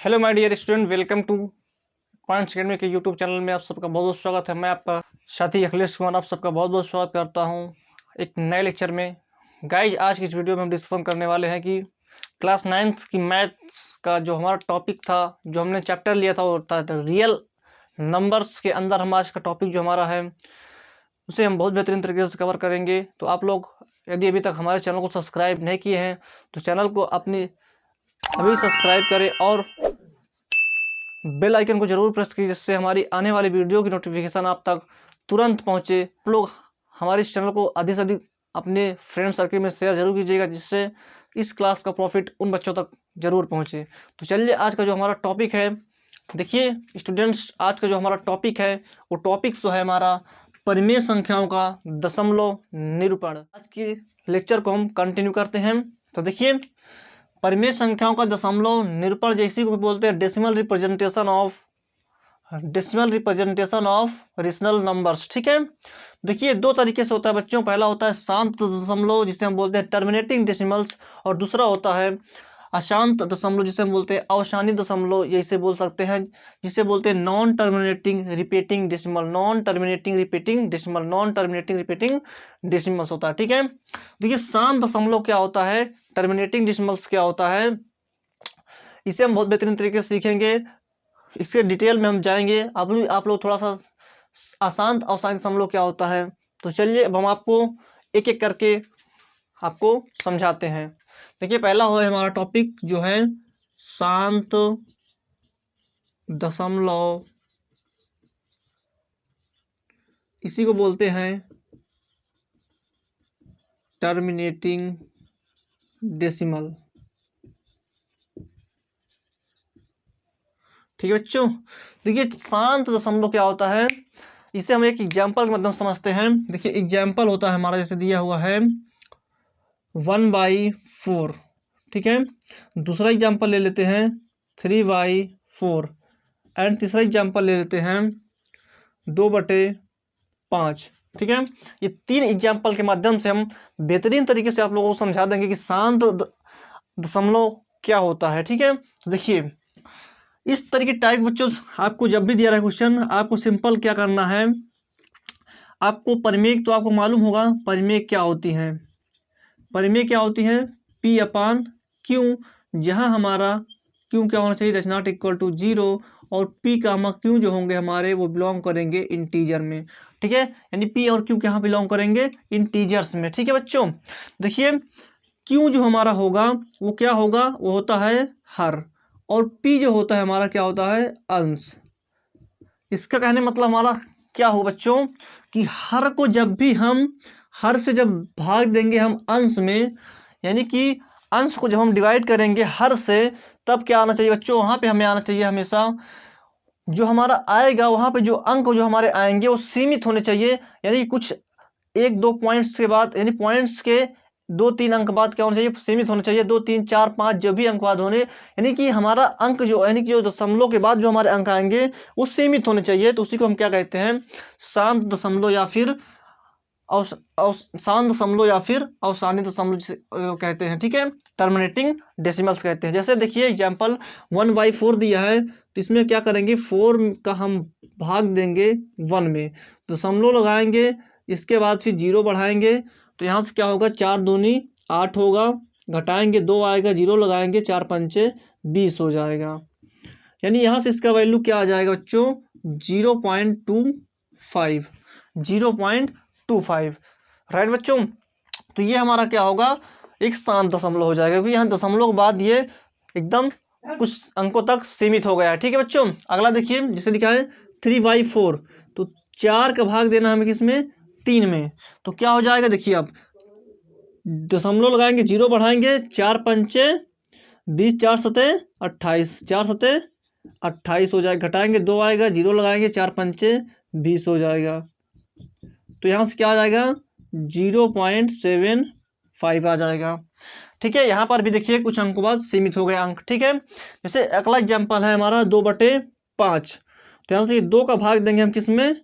Hello my dear student, welcome to Points Academy के YouTube channel में आप सबका बहुत बहुत स्वागत है। मैं आपका साथी अखिलेश कुमार आप सबका बहुत बहुत स्वागत करता हूं एक नए लेक्चर में। गाइज, आज की इस वीडियो में हम डिस्कशन करने वाले हैं कि क्लास 9th की मैथ्स का जो हमारा टॉपिक था, जो हमने चैप्टर लिया था, वो था रियल नंबर्स के अंदर हम आज का टॉपिक जो हमारा है उसे हम बहुत बेहतरीन तरीके से कवर करेंगे। तो आप लोग यदि अभी तक हमारे चैनल को सब्सक्राइब नहीं किए हैं तो चैनल को अपनी अभी सब्सक्राइब करें और बेल आइकन को जरूर प्रेस कीजिए, जिससे हमारी आने वाली वीडियो की नोटिफिकेशन आप तक तुरंत पहुंचे। आप लोग हमारे इस चैनल को अधिक से अधिक अपने फ्रेंड सर्कल में शेयर जरूर कीजिएगा, जिससे इस क्लास का प्रॉफिट उन बच्चों तक जरूर पहुंचे। तो चलिए, आज का जो हमारा टॉपिक है, देखिए स्टूडेंट्स, आज का जो हमारा टॉपिक है वो टॉपिक जो है हमारा परिमेय संख्याओं का दशमलव निरूपण। आज की लेक्चर को हम कंटिन्यू करते हैं। तो देखिए, परिमेय संख्याओं का दशमलव निरूपण जैसी को बोलते हैं decimal representation of rational numbers. ठीक है, देखिए दो तरीके से होता है बच्चों। पहला होता है शांत दशमलव, जिसे हम बोलते हैं टर्मिनेटिंग डेसिमल्स, और दूसरा होता है अशांत दशमलव, जिसे हम बोलते हैं अवसानी दशमलव, जैसे बोल सकते हैं, जिसे बोलते हैं नॉन टर्मिनेटिंग रिपीटिंग डेसिमल्स होता है। ठीक है, देखिए शांत दशमलव क्या होता है, टर्मिनेटिंग डेसिमल्स क्या होता है, इसे हम बहुत बेहतरीन तरीके से सीखेंगे। इसके डिटेल में हम जाएंगे। आप लोग थोड़ा सा अशांत अवसानी दशमलव क्या होता है, तो चलिए अब हम आपको एक एक करके आपको समझाते हैं। देखिए, पहला है हमारा टॉपिक जो है शांत दशमलव, इसी को बोलते हैं टर्मिनेटिंग डेसिमल। ठीक है बच्चों, देखिए शांत दशमलव क्या होता है, इसे हम एक एग्जाम्पल के माध्यम समझते हैं। देखिए एग्जाम्पल होता है हमारा, जैसे दिया हुआ है 1/4। ठीक है, दूसरा एग्जाम्पल ले लेते हैं 3/4, एंड तीसरा एग्जाम्पल ले लेते हैं 2/5। ठीक है, ये तीन एग्जाम्पल के माध्यम से हम बेहतरीन तरीके से आप लोगों को समझा देंगे कि शांत दशमलव क्या होता है। ठीक है, तो देखिए इस तरह की टाइप बच्चों, आपको जब भी दिया रहा है क्वेश्चन, आपको सिंपल क्या करना है, आपको परिमेय तो आपको मालूम होगा परिमेय क्या होती है। परिमेय क्या होती है, P/Q, जहां हमारा Q क्या होना चाहिए, नॉट इक्वल टू 0, और P/Q जो होंगे हमारे वो बिलोंग करेंगे इंटीजर में। ठीक है, यानी P और Q कहाँ बिलोंग करेंगे, इंटीजर्स में। ठीक है बच्चों, देखिए Q जो हमारा होगा वो क्या होगा, वो होता है हर, और P जो होता है हमारा क्या होता है, अंश। इसका कहने मतलब हमारा क्या हो बच्चों, कि हर को जब भी हम हर से जब भाग देंगे हम अंश में, यानी कि अंश को जब हम डिवाइड करेंगे हर से, तब क्या आना चाहिए बच्चों, वहां पे हमें आना चाहिए हमेशा जो हमारा आएगा, वहां पे जो अंक जो हमारे आएंगे वो सीमित होने चाहिए। यानी कि कुछ एक दो पॉइंट्स के बाद, यानी पॉइंट्स के 2-3 अंक बाद क्या होना चाहिए, सीमित होना चाहिए। 2 3 4 5 जो भी अंक बाद होने, यानी कि हमारा अंक जो, यानी कि जो दशमलव के बाद जो हमारे अंक आएंगे वो सीमित होने चाहिए। तो उसी को हम क्या कहते हैं, शांत दशमलव या फिर शांत दशमलव या फिर अवसानी दशमलव कहते हैं। ठीक है, टर्मिनेटिंग डेसिमल्स कहते हैं। जैसे देखिए एग्जाम्पल 1/4 दिया है, तो इसमें क्या करेंगे, 4 का हम भाग देंगे 1 में, दशमलव लगाएंगे, इसके बाद फिर 0 बढ़ाएंगे, तो यहाँ से क्या होगा, 4 दूनी 8 होगा, घटाएंगे 2 आएगा, 0 लगाएंगे, 4 पंचे 20 हो जाएगा। यानी यहाँ से इसका वैल्यू क्या आ जाएगा बच्चों, 0.25। राइट बच्चों, तो ये हमारा क्या होगा, एक शांत दशमलव हो जाएगा, क्योंकि यहाँ दशमलव के बाद ये एकदम कुछ अंकों तक सीमित हो गया है। ठीक है बच्चों, अगला देखिए, जैसे लिखा है 3/4, तो 4 का भाग देना हमें किसमें, 3 में, तो क्या हो जाएगा, देखिए अब दशमलव लगाएंगे, 0 बढ़ाएंगे, 4 पंचे 20, 4 सते 28, 4 सते 28 हो जाएगा, घटाएंगे 2 आएगा, 0 लगाएंगे, 4 पंचे 20 हो जाएगा, तो यहाँ से क्या आ जाएगा, 0.75 आ जाएगा। ठीक है, यहाँ पर भी देखिए कुछ अंकों बाद सीमित हो गए अंक। ठीक है, जैसे अगला एग्जाम्पल है हमारा 2/5, तो यहाँ से 2 का भाग देंगे हम किसमें,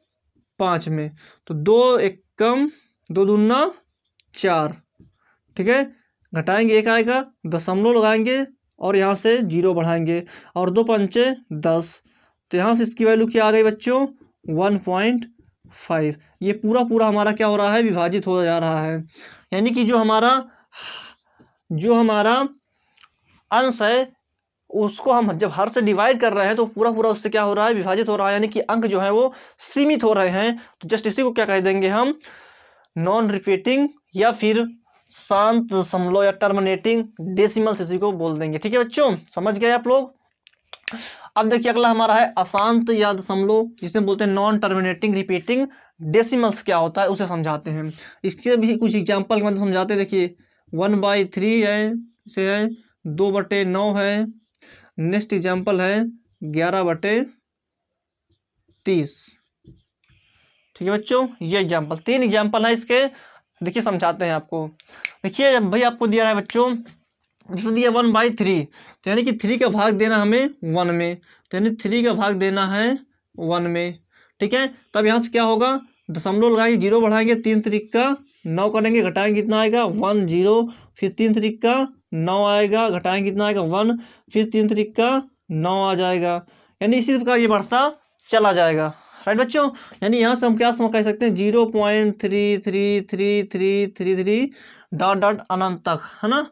5 में, तो 2 एक कम, 2 दूना 4। ठीक है, घटाएंगे 1 आएगा, दशमलव लगाएंगे, और यहाँ से 0 बढ़ाएंगे और 2 पंचे 10, तो यहाँ से इसकी वैल्यू क्या आ गई बच्चों 1.5। ये पूरा पूरा हमारा क्या हो रहा है, विभाजित हो जा रहा है। यानी कि जो हमारा अंश है उसको हम जब हर से डिवाइड कर रहे हैं तो पूरा पूरा उससे क्या हो रहा है, विभाजित हो रहा है। यानी कि अंक जो है वो सीमित हो रहे हैं। तो जस्ट इसी को क्या कह देंगे हम, नॉन रिपीटिंग या फिर शांत दशमलव या टर्मिनेटिंग डेसिमल्स इसी को बोल देंगे। ठीक है बच्चों, समझ गए आप लोग। अब देखिए अगला हमारा है अशांत या दशमलव, जिसे बोलते हैं नॉन टर्मिनेटिंग रिपीटिंग डेसिमल्स क्या होता है उसे समझाते हैं। इसके भी कुछ एग्जाम्पल के मध्य समझाते हैं। देखिए 1/3 है, इसे है 2/9 है। नेक्स्ट एग्जाम्पल है 11/30। ठीक है बच्चों, ये एग्जाम्पल 3 एग्जाम्पल है इसके। देखिए समझाते हैं आपको। देखिए भाई आपको दिया है बच्चों, जिसमें दिया 1/3, तो यानी कि 3 का भाग देना हमें 1 में, तो यानी 3 का भाग देना है 1 में। ठीक है, तब यहाँ से क्या होगा, दशमलव लगाएंगे, 0 बढ़ाएंगे, 3 त्रिक का 9 करेंगे, घटाएंगे कितना आएगा 1 0, फिर 3 त्रिक का 9 आएगा, घटाएंगे कितना आएगा 1, फिर 3 त्रिक का 9 आ जाएगा। यानी इसी प्रकार ये बढ़ता चला जाएगा। राइट बच्चों, यानी यहाँ से हम क्या कह सकते हैं 0.33333 डॉट डॉट अनंत तक, है ना,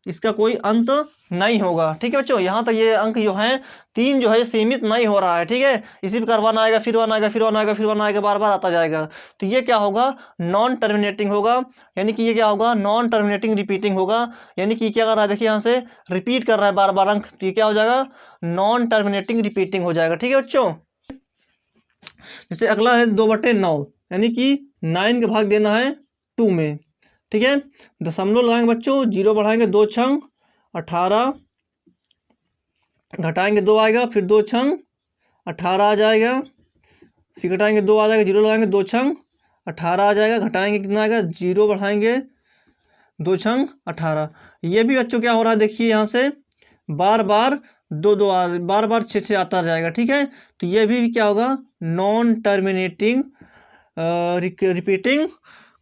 इसका कोई अंत नहीं होगा। ठीक है बच्चों, यहाँ तक ये अंक जो है 3 जो है सीमित नहीं हो रहा है। ठीक है, इसी प्रकार 1 आएगा, फिर 1 आएगा, फिर 1 आएगा, फिर 1 आएगा, बार बार आता जाएगा। तो ये क्या होगा, नॉन टर्मिनेटिंग होगा। यानी कि ये क्या होगा, नॉन टर्मिनेटिंग रिपीटिंग होगा। यानी कि क्या कर रहा है, देखिए यहाँ से रिपीट कर रहा है बार बार अंक, तो ये क्या हो जाएगा, नॉन टर्मिनेटिंग रिपीटिंग हो जाएगा। ठीक है बच्चों, जैसे अगला है 2/9, यानी कि 9 का भाग देना है 2 में। ठीक है, दशमलव लगाएंगे बच्चों, 0 बढ़ाएंगे, 2 छंग 18, घटाएंगे 2 आएगा, फिर 2 छंग 18 आ जाएगा, फिर घटाएंगे 2 आ जाएगा, 0 लगाएंगे, 2 छंग 18 आ जाएगा, घटाएंगे कितना आएगा, 0 बढ़ाएंगे, 2 छंग 18। ये भी बच्चों क्या हो रहा है, देखिए यहाँ से बार बार 2 2 बार बार 6 6 आता जाएगा। ठीक है, तो ये भी क्या होगा, नॉन टर्मिनेटिंग रिपीटिंग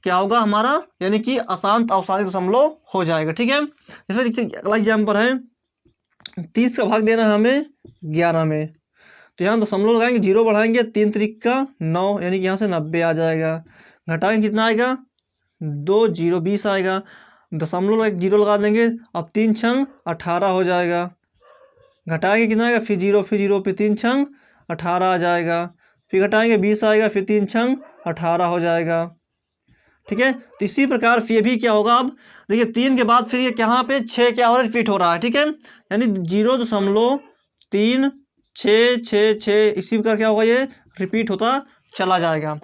क्या होगा हमारा, यानी कि अशांत अवसानी दशमलव हो जाएगा। ठीक है, जैसे देखिए अगला एग्जाम्पल है 30 का भाग देना है हमें 11 में, तो यहाँ दशमलव लगाएंगे, 0 बढ़ाएंगे, 3 त्रिक का 9, यानी कि यहाँ से 90 आ जाएगा, घटाएंगे कितना आएगा 2 0 20 आएगा, दशमलव 0 लगा देंगे, अब 3 छंग 18 हो जाएगा, घटाएंगे कितना आएगा, फिर 0 फिर 0 फिर 3 छंग 18 आ जाएगा, फिर घटाएंगे 20 आएगा, फिर 3 छंग 18 हो जाएगा। ठीक है, तो इसी प्रकार फिर भी क्या होगा, अब देखिए 3 के बाद फिर ये यहाँ पे 6 क्या हो रहा है, रिपीट हो रहा है। ठीक है, यानी 0.36666 इसी प्रकार क्या होगा, ये रिपीट होता चला जाएगा।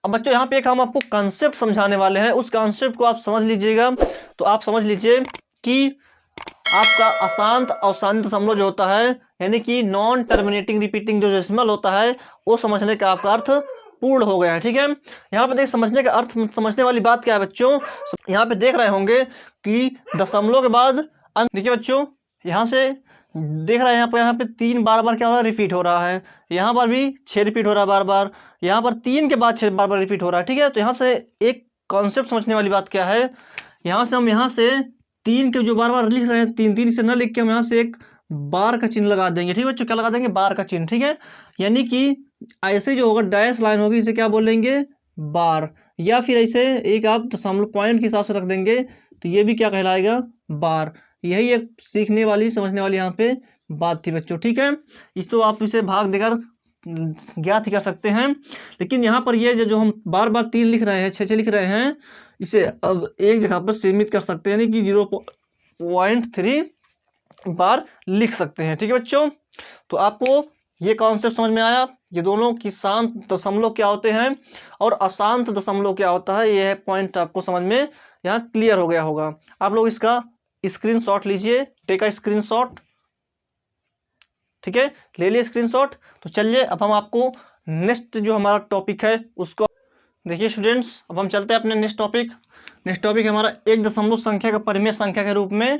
अब बच्चों यहाँ पे एक हम आपको कंसेप्ट समझाने वाले हैं, उस कंसेप्ट को आप समझ लीजिएगा। तो आप समझ लीजिए कि आपका अशांत अवसानी दशमलव जो होता है, यानी कि नॉन टर्मिनेटिंग रिपीटिंग जो डेसिमल होता है, वो समझने का आपका अर्थ पूर्ण हो गया है। ठीक है, यहाँ पे देख समझने का अर्थ, समझने वाली बात क्या है बच्चों, यहाँ पे देख रहे होंगे कि दशमलव के बाद अंक, देखिए बच्चों यहाँ से देख रहे हैं यहाँ पे 3 बार बार क्या हो रहा है, रिपीट हो रहा है, यहाँ पर भी 6 रिपीट हो रहा है बार बार, यहाँ पर 3 के बाद 6 बार बार रिपीट हो रहा है। ठीक है, तो यहाँ से एक कॉन्सेप्ट समझने वाली बात क्या है, यहाँ से हम यहाँ से 3 के जो बार बार लिख रहे हैं 3 3 इसे न लिख के हम यहाँ से एक बार का चिन्ह लगा देंगे। ठीक है बच्चों, क्या लगा देंगे, बार का चिन्ह। ठीक है, यानी कि ऐसे जो होगा डैश लाइन होगी, इसे क्या बोलेंगे, बार, या फिर ऐसे एक आप दशमलव पॉइंट के हिसाब से रख देंगे, तो ये भी क्या कहलाएगा, बार। यही एक सीखने वाली समझने वाली यहाँ पे बात थी बच्चों। ठीक है, इस तो आप इसे भाग देकर ज्ञात ही कर सकते हैं, लेकिन यहाँ पर ये जो हम बार बार 3 लिख रहे हैं, 6 6 लिख रहे हैं, इसे अब एक जगह पर सीमित कर सकते हैं, यानी कि 0.3 बार लिख सकते हैं। ठीक है बच्चों, तो आपको ये कॉन्सेप्ट समझ में आया, ये दोनों की शांत दशमलव क्या होते हैं और अशांत दशमलव क्या होता है, यह पॉइंट आपको समझ में यहाँ क्लियर हो गया होगा। आप लोग इसका स्क्रीनशॉट लीजिए, टेक अ स्क्रीनशॉट। ठीक है, ले लिए स्क्रीनशॉट। तो चलिए अब हम आपको नेक्स्ट जो हमारा टॉपिक है उसको देखिए स्टूडेंट्स। अब हम चलते हैं अपने नेक्स्ट टॉपिक। नेक्स्ट टॉपिक हमारा एक दशमलव संख्या का परिमेय संख्या के रूप में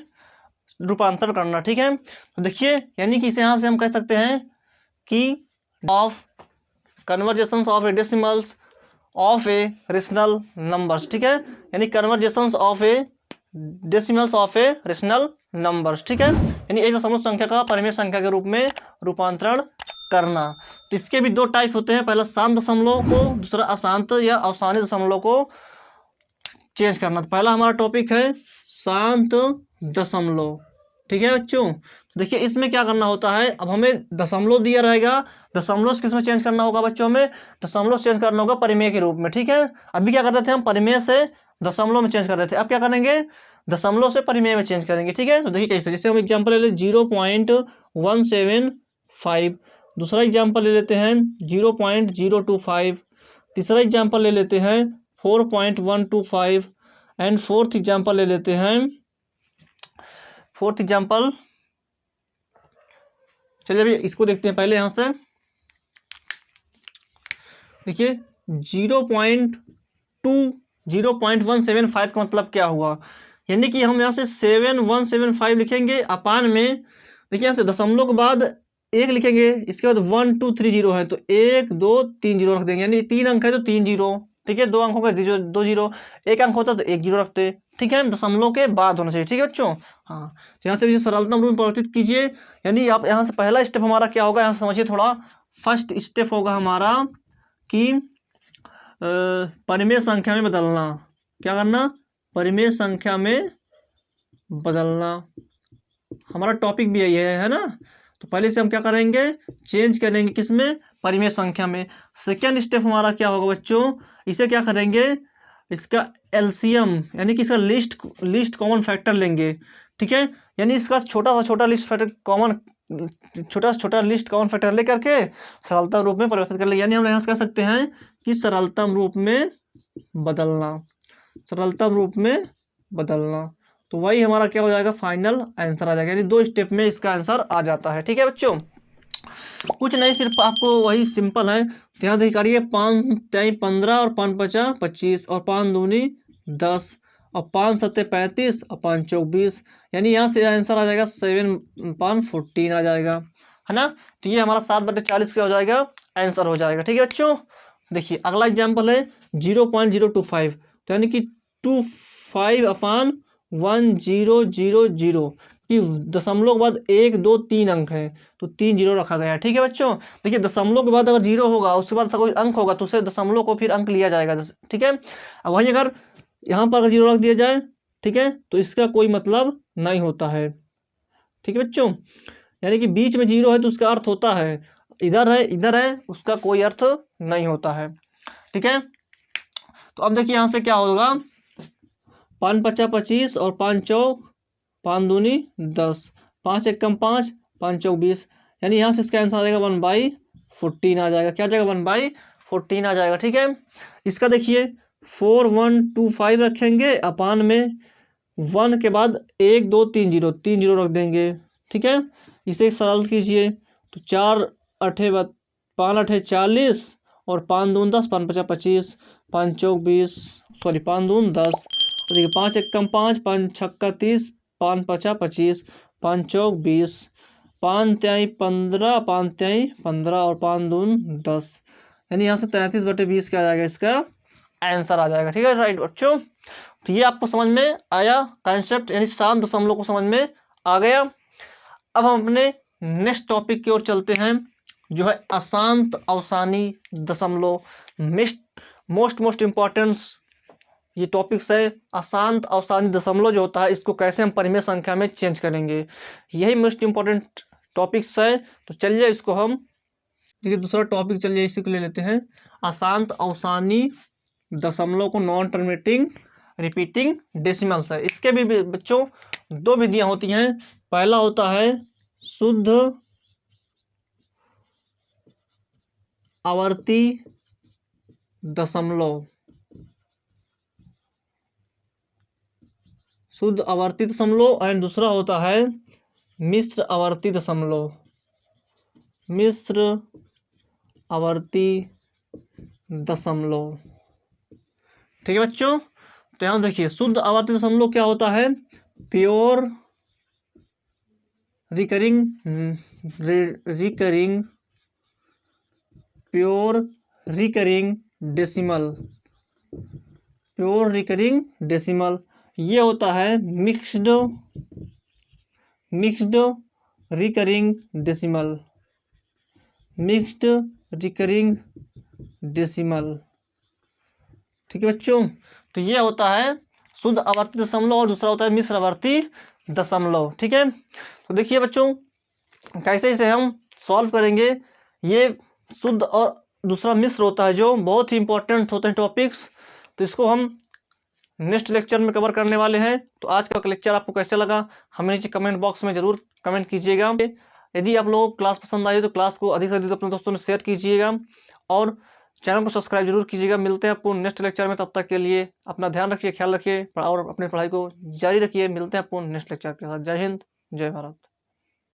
रूपांतर करना। ठीक है, तो देखिए यानी कि इसे यहाँ से हम कह सकते हैं कि of conversations of A decimals of a rational numbers. ठीक है, यानी conversations of A decimals of a rational numbers, ठीक है। यानी एक दशमलव संख्या का परिमेय संख्या के रूप में रूपांतरण करना। तो इसके भी दो टाइप होते हैं, पहला शांत दशमलव को, दूसरा अशांत या अवसानी दशमलव को चेंज करना। तो पहला हमारा टॉपिक है शांत दशमलव, ठीक है बच्चों। तो देखिए इसमें क्या करना होता है, अब हमें दशमलव दिया रहेगा, दशमलव किस में चेंज करना होगा बच्चों, हमें दशमलव चेंज करना होगा परिमेय के रूप में, ठीक है। अभी क्या कर रहे थे हम, परिमेय से दशमलव में चेंज कर रहे थे, अब क्या करेंगे, दशमलव से परिमेय में चेंज करेंगे, ठीक है। तो देखिए कैसे, जैसे हम एग्जाम्पल ले लें 0.175, दूसरा एग्जाम्पल ले लेते हैं 0.025, तीसरा एग्जाम्पल ले लेते हैं 4.125 एंड फोर्थ एग्जाम्पल ले लेते हैं, फोर्थ एग्जाम्पल, चलिए अभी इसको देखते हैं पहले। यहां से देखिए 0.175 का मतलब क्या हुआ, यानी कि हम यहाँ से 7175 लिखेंगे अपान में, देखिए यहाँ से दशमलव के बाद एक लिखेंगे, इसके बाद 1 2 3 0 है तो 1 2 3 0 रख देंगे, यानी 3 अंक है तो 3 0, ठीक है। 2 अंक होगा 2 0, एक अंक होता तो 1 0 रखते, ठीक है। दशमलव के बाद होना चाहिए, ठीक है बच्चों। हाँ, तो यहाँ से सरलतम रूप में परिवर्तित कीजिए, यानी आप यहाँ से पहला स्टेप हमारा क्या होगा, यहाँ समझिए थोड़ा। फर्स्ट स्टेप होगा हमारा कि परिमेय संख्या में बदलना, क्या करना, परिमेय संख्या में बदलना, हमारा टॉपिक भी यही है ना। तो पहले से हम क्या करेंगे, चेंज करेंगे किसमें, परिमेय संख्या में। सेकेंड स्टेप हमारा क्या होगा बच्चों, इसे क्या करेंगे, इसका एलसीएम यानी कि इसका लिस्ट कॉमन फैक्टर लेंगे, ठीक है। यानी इसका छोटा से छोटा लिस्ट फैक्टर कॉमन, छोटा से छोटा लिस्ट कॉमन फैक्टर लेकर के सरलतम रूप में परिवर्तित कर ले, यानी हम यहाँ से कह सकते हैं कि सरलतम रूप में बदलना, सरलतम रूप में बदलना। तो वही हमारा क्या हो जाएगा, फाइनल आंसर आ जाएगा, यानी 2 स्टेप में इसका आंसर आ जाता है, ठीक है बच्चों। कुछ नहीं, सिर्फ आपको वही सिंपल है। ध्यान देखिए करिए, 5 3 15 और 5 5 25 और 5 दूनी 10 और 5 7 35 और 5 चौक 20, यानी यहाँ से आंसर आ जाएगा 7 5 14 आ जाएगा, है ना। तो ये हमारा 7/40 क्या हो जाएगा, आंसर हो जाएगा, ठीक है बच्चों। देखिए अगला एग्जाम्पल है 0.025, तो यानी कि 25/1000 कि दशमलव के बाद 1 2 3 अंक है तो 3 0 रखा गया है, ठीक है बच्चों। देखिए दशमलव के बाद अगर 0 होगा, उसके बाद कोई अंक होगा तो उसे दशमलव को फिर अंक लिया जाएगा, ठीक है। अब वहीं अगर यहाँ पर अगर 0 रख दिया जाए, ठीक है, तो इसका कोई मतलब नहीं होता है, ठीक है बच्चों। यानी कि बीच में 0 है तो उसका अर्थ होता है, इधर है उसका कोई अर्थ नहीं होता है, ठीक है। तो अब देखिए यहाँ से क्या होगा, 5 5 25 और 5 चौक 5 दूनी 10, 5 1 5 5 चौक 20, यानी यहाँ से इसका आंसर आ जाएगा 1/14 आ जाएगा, क्या आ जाएगा 1/14 आ जाएगा, ठीक है। इसका देखिए 4125 रखेंगे अपान में 1 के बाद 1 2 3 0 रख देंगे, ठीक है। इसे सरल कीजिए तो 4 8 5 8 40 और 5 दून 10 5 5 25 5 चौक 20, सॉरी 5 दून 10, तो देखिए 5 1 5 5 6 30 5 5 25 5 चौक 20 5 3 15 5 3 15 और 5 दून 10, यानी यहाँ से 33/20 क्या आ जाएगा, इसका आंसर आ जाएगा, ठीक है राइट बच्चों। तो ये आपको समझ में आया कॉन्सेप्ट, यानी शांत दशमलव को समझ में आ गया। अब हम अपने नेक्स्ट टॉपिक की ओर चलते हैं, जो है अशांत अवसानी दशमलव। मोस्ट इम्पॉर्टेंट ये टॉपिक्स है, अशांत अवसानी दशमलव जो होता है इसको कैसे हम परिमेय संख्या में चेंज करेंगे, यही मोस्ट इम्पॉर्टेंट टॉपिक्स है। तो चलिए इसको हम, देखिए दूसरा टॉपिक चलिए इसी को ले लेते हैं, अशांत अवसानी दशमलव को नॉन टर्मिनेटिंग रिपीटिंग डेसिमल्स है। इसके भी बच्चों 2 विधियां होती हैं, पहला होता है शुद्ध आवर्ती दशमलव, शुद्ध आवर्ती दशमलव, एंड दूसरा होता है मिश्र आवर्ती दशमलव, मिश्र आवर्ती दशमलव, ठीक है बच्चों। तो यहाँ देखिए शुद्ध आवर्ती दशमलव क्या होता है, pure recurring decimal, pure recurring decimal. ये होता है mixed mixed recurring decimal, mixed recurring decimal. ठीक है बच्चों, तो ये होता है शुद्ध आवर्ती दशमलव और दूसरा होता है मिश्र आवर्ती दशमलव। ठीक है, तो देखिए बच्चों कैसे इसे हम सॉल्व करेंगे। ये शुद्ध और दूसरा मिश्र होता है जो बहुत ही इंपॉर्टेंट होते हैं टॉपिक्स, तो इसको हम नेक्स्ट लेक्चर में कवर करने वाले हैं। तो आज का लेक्चर आपको कैसे लगा हमें नीचे कमेंट बॉक्स में जरूर कमेंट कीजिएगा। यदि आप लोगों को क्लास पसंद आई तो क्लास को अधिक से अधिक अपने दोस्तों में शेयर कीजिएगा और चैनल को सब्सक्राइब जरूर कीजिएगा। मिलते हैं आपको नेक्स्ट लेक्चर में, तब तक के लिए अपना ध्यान रखिए, ख्याल रखिए और अपनी पढ़ाई को जारी रखिए। मिलते हैं आपको नेक्स्ट लेक्चर के साथ। जय हिंद, जय भारत।